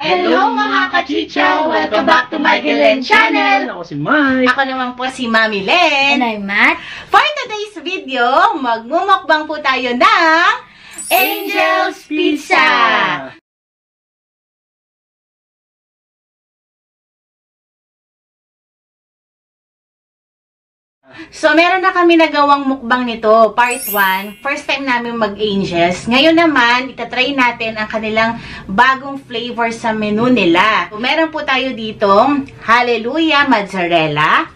Hello mga kachicha! Welcome back to my Len channel! Ako si Mike. Ako naman po si Mami Len. And I'm Matt. For today's video, magmumukbang po tayo ng Angel's Pizza! So, meron na kami nagawang mukbang nito, part 1. First time namin mag-Angels. Ngayon naman, itatry natin ang kanilang bagong flavor sa menu nila. So, meron po tayo ditong Hallelujah Mozzarella.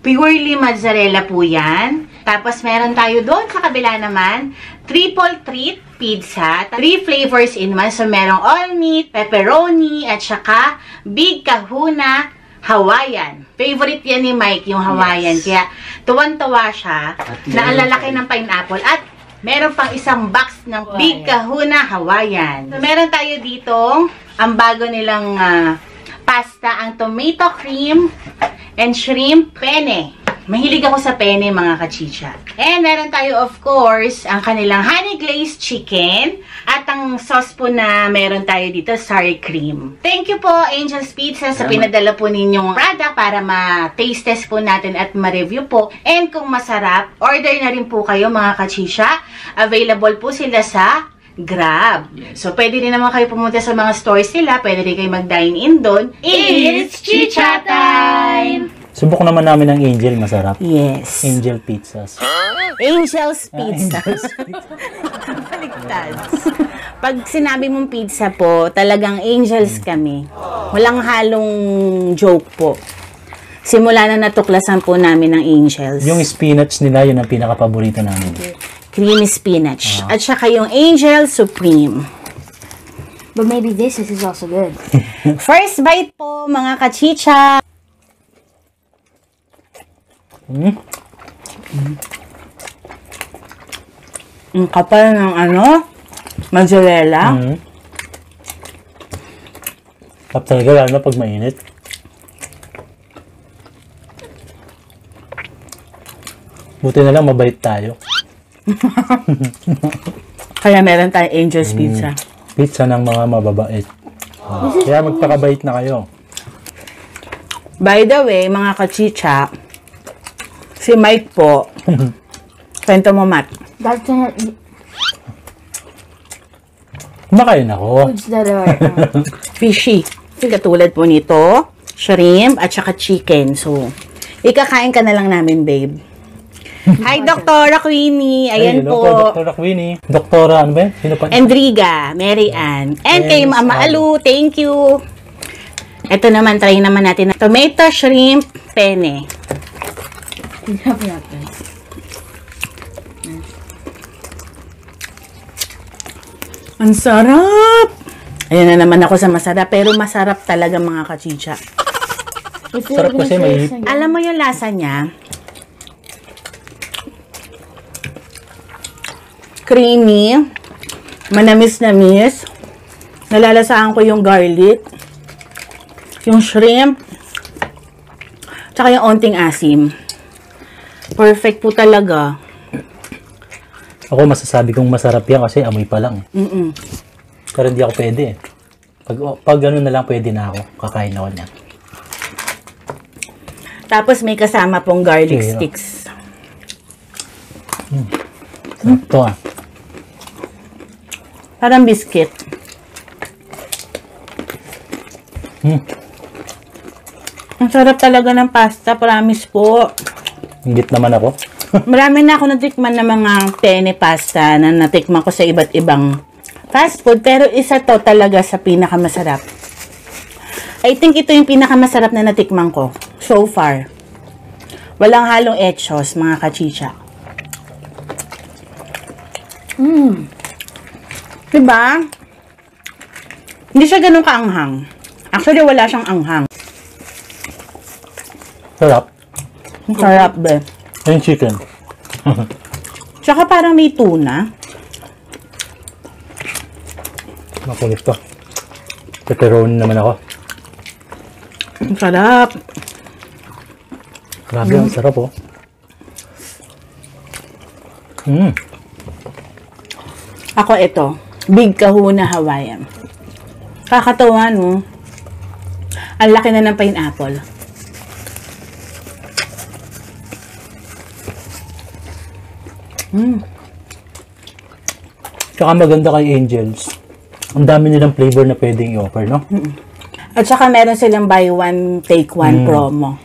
Purely mozzarella po yan. Tapos, meron tayo doon sa kabila naman, Triple Treat Pizza. 3 flavors in one. So, merong all meat, pepperoni, at saka Big Kahuna Hawaiian. Favorite yan ni Mike, yung Hawaiian. Yes. Kaya, tuwan-tuwa siya na ang lalaki ng pineapple. At, meron pang isang box ng Big Kahuna Hawaiian. So, meron tayo dito, ang bago nilang pasta, ang tomato cream and shrimp penne. Mahilig ako sa penne, mga kachicha. And meron tayo, of course, ang kanilang honey glazed chicken. At ang sauce po na meron tayo dito, sour cream. Thank you po, Angel's Pizza, sa pinadala po ninyong product para ma-taste test po natin at ma-review po. And kung masarap, order na rin po kayo, mga kachicha. Available po sila sa Grab. So, pwede rin naman kayo pumunta sa mga stores nila. Pwede rin kayo mag-dine in doon. It's Chicha time! Subok naman namin ng Angel, masarap. Yes. Angel Pizzas. Angel's Pizza. Baliktad. Pag sinabi mong pizza po, talagang angels kami. Walang halong joke po. Simula na natuklasan po namin ng angels. Yung spinach nila, yun ang pinaka-paborito namin. Creamy spinach. At saka yung Angel Supreme. But maybe this is also good. First bite po, mga kachicha. Ang kapal ng mozzarella. Tap talaga, lalo pag mainit. Buti na lang mabait tayo. Kaya meron tayong Angel's Pizza. Pizza ng mga mababait. Kaya magpakabait na kayo. By the way, mga kachicha, si Mike po, kwento mo, Matt. That's not Kumakain ako. foods that are Fishy. Katulad po nito, shrimp at saka chicken. So, ikakain ka na lang namin, babe. Hi, Dr. Queenie. Ayan hello po. Dr. Queenie. Doktora, ano ba yun? Sino pa? Endriga, Mary Ann. And kay Mama Alu, thank you. Ito naman, try naman natin na tomato shrimp penne. Ang sarap! Ayan na naman ako sa masarap. Pero masarap talaga, mga kachicha. Sarap kasi may... Alam mo yung lasa niya? Creamy. Manamis-namis. Nalalasaan ko yung garlic. Yung shrimp. Tsaka yung onting asim. Perfect po talaga. Ako masasabi kong masarap yan kasi amoy pa lang. Pero hindi ako pwede. Pag ano na lang pwede na ako. Kakain ako niya. Tapos may kasama pong garlic sticks. Ito Parang biscuit. Ang sarap talaga ng pasta. Promise po. Ingit naman ako. Marami na ako natikman ng mga penne pasta na natikman ko sa iba't ibang fast food. Pero isa to talaga sa pinakamasarap. I think ito yung pinakamasarap na natikman ko so far. Walang halong etchos, mga kachicha. Diba? Hindi siya ganun kaanghang. Actually, wala siyang anghang. Sarap. Ang sarap, be. Yung chicken. Tsaka parang may tuna. Makulit to. Pepperoni naman ako. Ang sarap. Grabe, ang sarap oh. Ako ito. Big Kahuna Hawaiian. Kakatawa, no? Ang laki na ng pineapple. Tsaka maganda kay Angels. Ang dami nilang flavor na pwedeng i-offer, no? At saka meron silang buy one, take one promo.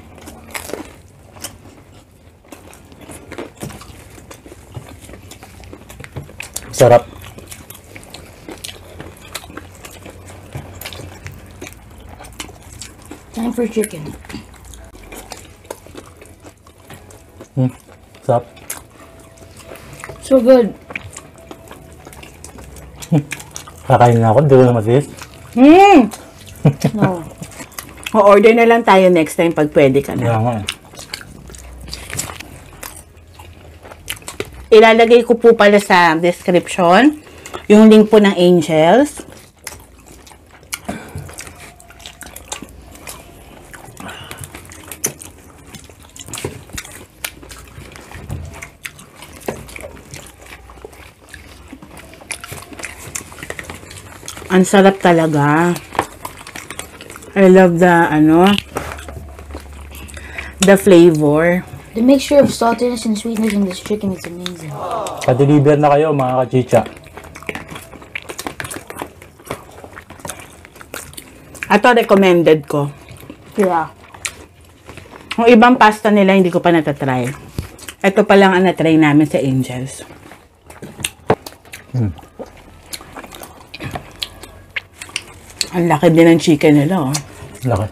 Sarap. Time for chicken. Sarap. So good. Kakain na ako, hindi ko na matiis. No. O-order na lang tayo next time pag pwede ka na. Kaya nga. Ilalagay ko po pala sa description yung link po ng Angels. Ang sarap talaga. I love the, the flavor. The mixture of saltiness and sweetness in this chicken is amazing. Pa-deliver na kayo, mga kachicha. Ito, recommended ko. Yeah. Yung ibang pasta nila, hindi ko pa natatry. Ito pa lang ang natry namin sa Angels. Ang laki din ng chicken nila, oh. Laki.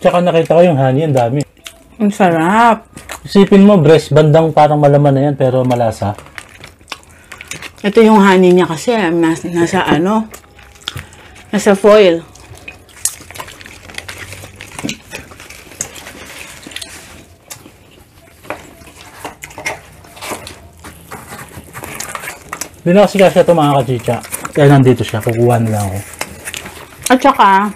Tsaka nakita ko yung honey, ang dami. Ang sarap. Isipin mo, breast bandang parang malaman na yan, pero malasa. Ito yung honey niya kasi, nasa foil. Hindi na kasi ito, mga kachicha. Kaya nandito siya, kukuha na lang ako. At saka,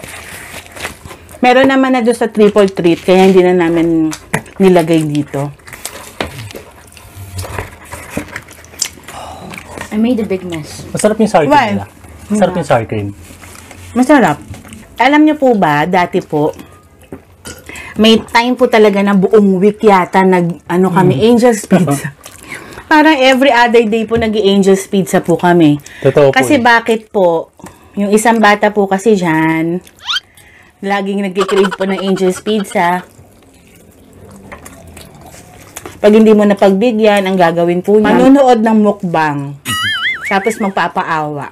meron naman na doon sa triple treat, kaya hindi na namin nilagay dito. I made a big mess. Masarap yung sour cream Why? nila. Masarap yung sour cream. Masarap. Alam niyo po ba, dati po, may time po talaga na buong week yata kami, Angel's Pizza. Parang every other day po nag-Angel's Pizza po kami. Totoo po. Kasi bakit po, yung isang bata po kasi dyan, laging nag-crave po ng Angel's Pizza. Pag hindi mo napagbigyan, ang gagawin po niya, manunood ng mukbang. Tapos magpapaawa.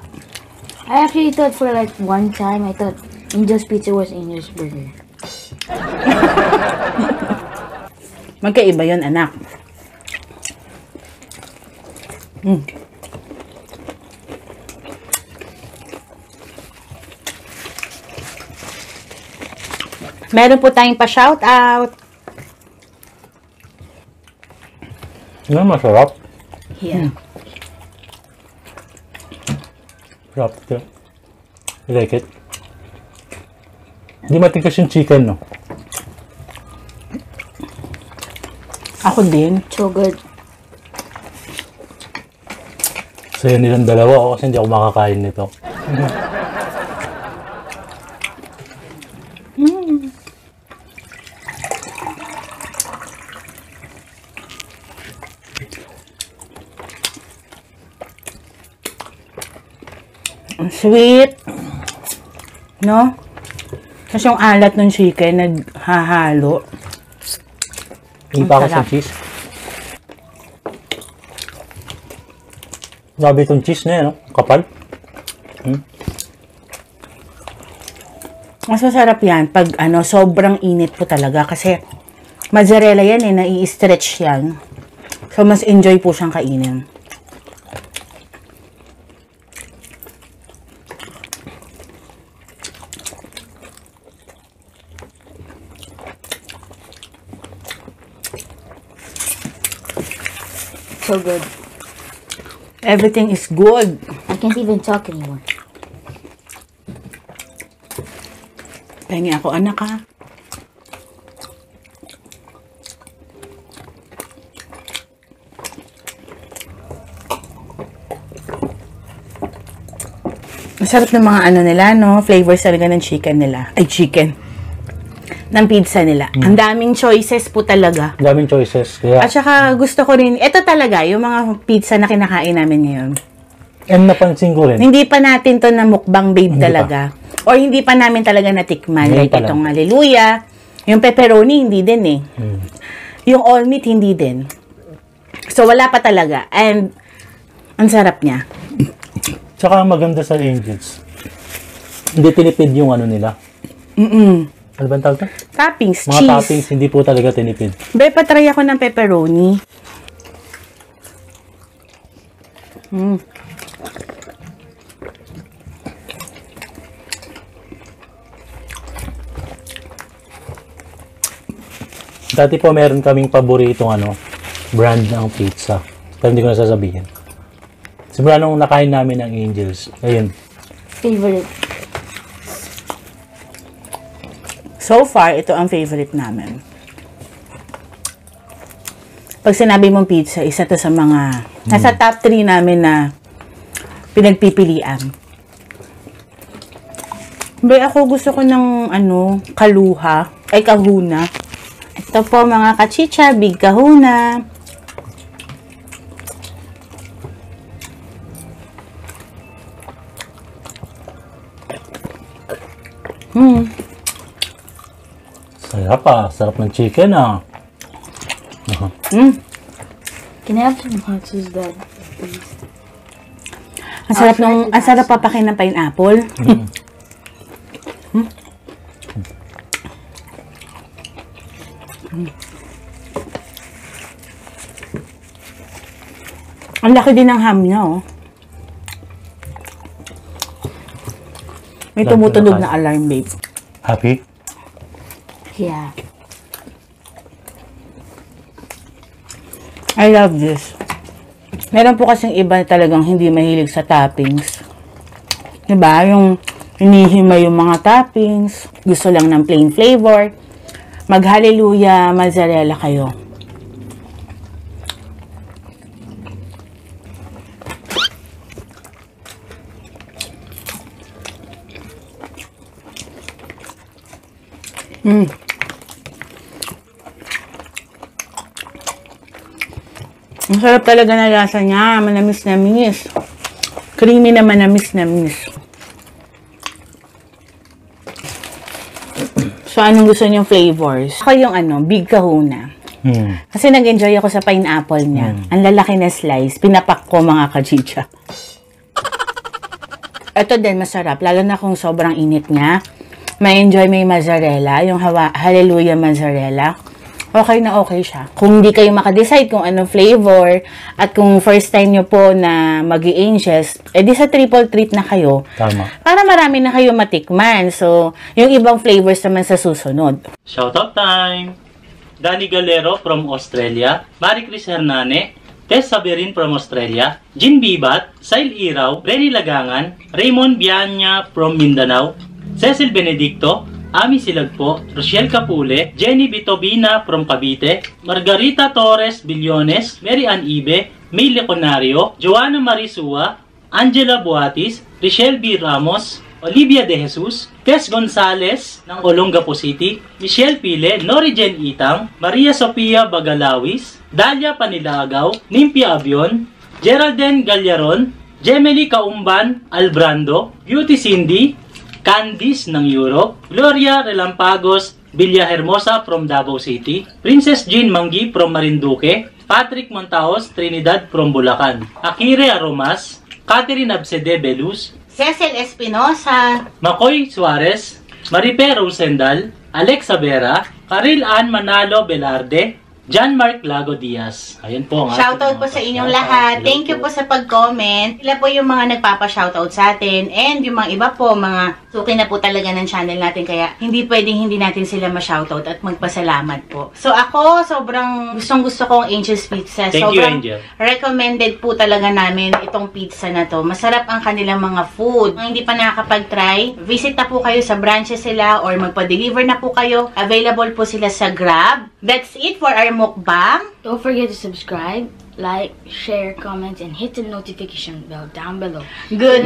I actually thought for like one time, I thought Angel's Pizza was Angel's Burger. Magkaiba yon, anak. Meron po tayong pa-shoutout. Masarap. Yeah. Sarap ito. I like it. Hindi matigas yung chicken, no? Ako din. So good. Sa'yo nilang dalawa ako kasi hindi ako makakain nito. Ang sweet. No? Kasi yung alat ng chicken naghahalo. Hindi pa ako sa sarap. cheese. Sabi itong cheese na yan, no? Kapal. Mas masarap yan pag sobrang init po talaga kasi mozzarella yan nai-stretch yan. So mas enjoy po siyang kainin. So good. Everything is good. I can't even talk anymore. Pahingi ako, anak, ha? Masarap ng mga ano nila, no? Flavors talaga ng chicken nila. Ay, chicken. Ng pizza nila. Ang daming choices po talaga. Ang daming choices. Kaya, At saka gusto ko rin, ito talaga, yung mga pizza na kinakain namin ngayon. and napansin ko rin, Hindi pa natin to na mukbang babe Hindi talaga. Or hindi pa namin talaga natikman. Ngayon Like pa lang. itong hallelujah. Yung pepperoni, hindi din eh. Yung all meat, hindi din. So, wala pa talaga. And, ang sarap niya. tsaka ang maganda sa Angels, hindi tinipid yung ano nila. Ano ba ang tawag to? Toppings, Mga cheese. toppings, hindi po talaga tinipid. Be, patry ako ng pepperoni. Dati po meron kaming paboritong brand ng pizza. Pero hindi ko na sasabihin. Simula nung nakain namin ng Angels, ayun, Favorite. So far, ito ang favorite namin. Pag sinabi mong pizza, isa to sa mga, nasa top 3 namin na pinagpipilian. Be, ako gusto ko ng, kaluha, ay kahuna. Ito po mga kachicha, big kahuna. sarap ah. Sarap ng chicken ah. Can I have some hot sauce, Dad? Ang sarap papakin ng pineapple. Ang laki din ng ham niya, oh. May tumutunog na alarm, babe. Happy? Yeah. I love this. Meron po kasing iba talagang hindi mahilig sa toppings. Diba? Yung hinihimay yung mga toppings. Gusto lang ng plain flavor. Mag-hallelujah, mozzarella kayo. Ang sarap talaga na lasa niya. Manamis-namis. Creamy na manamis-namis. So, anong gusto niyong flavors? Ako yung big kahuna. Kasi nag-enjoy ako sa pineapple niya. Ang lalaki na slice. Pinapak ko mga kachicha. Ito din masarap. Lalo na kung sobrang init niya. Ma-enjoy may mozzarella. Yung hallelujah mozzarella. Okay na okay siya. Kung hindi kayo makadecide kung anong flavor at kung first time nyo po na mag-i-Angels, edi sa triple treat na kayo. Tama. Para marami na kayo matikman. So, yung ibang flavors naman sa susunod. Shoutout time! Danny Galero from Australia, Marie Chris Hernane, Tess Saberin from Australia, Jean Bibat, Sail Iraw, Renny Lagangan, Raymond Bianya from Mindanao, Cecil Benedicto, Ami Silagpo, Rochelle Capule, Jenny Bitobina from Cavite, Margarita Torres Billones, Mary Ann Ibe, May Leconario, Joanna Marisua, Angela Buatis, Richelle B. Ramos, Olivia De Jesus, Tess Gonzales ng Olongapo City, Michelle Pile, Norijen Itang, Maria Sofia Bagalawis, Dalia Panilagaw, Nimpia Avion, Geraldine Gallaron, Gemely Kaumban Albrando, Beauty Cindy, Candice ng Europe, Gloria Relampagos Villahermosa from Davao City, Princess Jean Manggi from Marinduque, Patrick Montaos Trinidad from Bulacan, Akire Aromas, Catherine Absede Belus, Cecil Espinosa, Makoy Suarez, Maripe Rosendal, Alexa Vera, Karil Ann Manalo Velarde, John Mark Lago Diaz. Ayan po ang shoutout po sa inyong lahat. Thank you po sa pag-comment. Sila po yung mga nagpapa-shoutout sa atin. And yung mga iba po, mga suki na po talaga ng channel natin. Kaya hindi pwedeng hindi natin sila ma-shoutout at magpasalamat po. So ako, sobrang gustong-gusto ko ang Angel's Pizza. Thank you, Sobrang Angel. recommended po talaga namin itong pizza na to. Masarap ang kanilang mga food. Kung hindi pa nakakapag-try, visit na po kayo sa branches sila or magpa-deliver na po kayo. Available po sila sa Grab. That's it for our mukbang. Don't forget to subscribe, like, share, comment, and hit the notification bell down below. Good